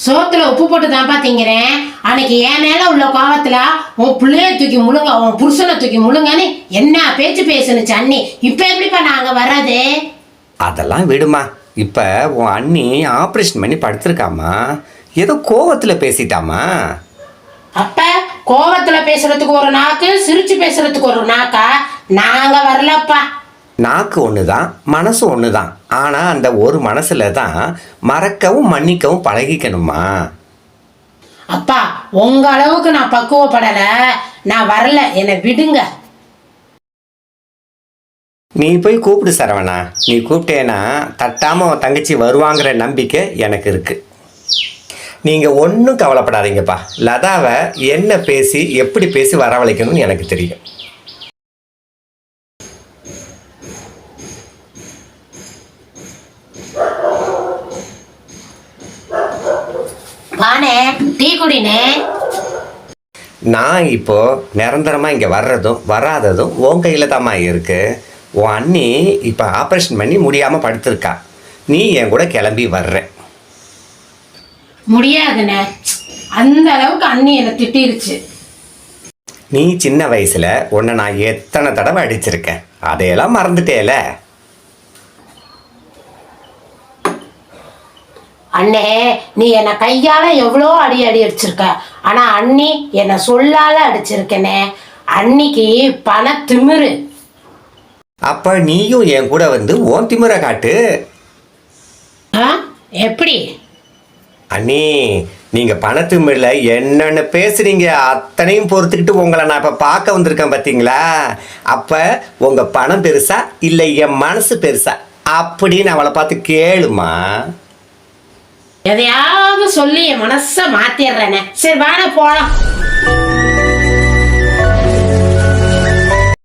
சோத்துல உப்பு போட்டு தான் பாத்தீங்கிறேன். அன்னைக்கு என் மேல உள்ள கோவத்துல உன் பிள்ளைய தூக்கி முழுங்க, உன் புருஷனை தூக்கி முழுங்கன்னு என்ன பேச்சு பேசுனுச்சு அண்ணி. இப்ப எப்படிப்பா நாங்க வர்றது? அதெல்லாம் விடுமா. இப்போ உன் அண்ணி ஆப்ரேஷன் பண்ணி படுத்திருக்காமா, ஏதோ கோவத்தில் பேசிட்டாமா. அப்ப கோவத்துல பேசுறதுக்கு ஒரு நாக்கு, சிரிச்சு பேசுறதுக்கு ஒரு நாக்கா? நாங்க வரலப்பா. நாக்கு ஒன்று தான், மனசு ஒன்று தான். ஆனால் அந்த ஒரு மனசில் தான் மறக்கவும் மன்னிக்கவும் பழகிக்கணுமா. அப்பா உங்க அளவுக்கு நான் பக்குவப்படல, நான் வரல, என்னை விடுங்க. நீ போய் கூப்பிடு சரவணா. நீ கூப்பிட்டேன்னா தட்டாமல் உன் தங்கச்சி வருவாங்கிற நம்பிக்கை எனக்கு இருக்குது. நீங்கள் ஒன்றும் கவலைப்படாதீங்கப்பா. லதாவை என்ன பேசி எப்படி பேசி வரவழைக்கணும்னு எனக்கு தெரியும். வானே, டீ குடினே. நான் இப்போ நிரந்தரமாக இங்கே வர்றதும் வராததும் உன் கையில் தாம்மா இருக்கு. உன் அண்ணி இப்போ ஆப்ரேஷன் பண்ணி முடியாமல் படுத்திருக்கா. நீ என் கூட கிளம்பி வர்ற. முடியாதுண்ணே, அந்த அளவுக்கு அண்ணி என்னை திட்டிருச்சு. நீ சின்ன வயசில் உன்னை நான் எத்தனை தடவை அடிச்சிருக்கேன், அதையெல்லாம் மறந்துட்டேல. அண்ணே, நீ என்னை கையால எவ்வளோ அடி அடிச்சிருக்க. ஆனா அண்ணி என்னை சொல்லால அடிச்சிருக்கனே. அன்னிக்கு பண திமிரு. அப்போ நீயும் என் கூட வந்து ஓன் திமிரை காட்டு. எப்படி? அண்ணி, நீங்கள் பணத்திமிரில் என்னென்ன பேசுகிறீங்க அத்தனையும் பொறுத்துக்கிட்டு உங்களை நான் இப்போ பார்க்க வந்திருக்கேன் பார்த்தீங்களா. அப்போ உங்கள் பணம் பெருசா இல்லை என் மனசு பெருசா அப்படின்னு அவளை பார்த்து கேளுமா. எதையாவது சொல்லி என் மனசை மாத்திடுறேனே. சரி வாட போலாம்.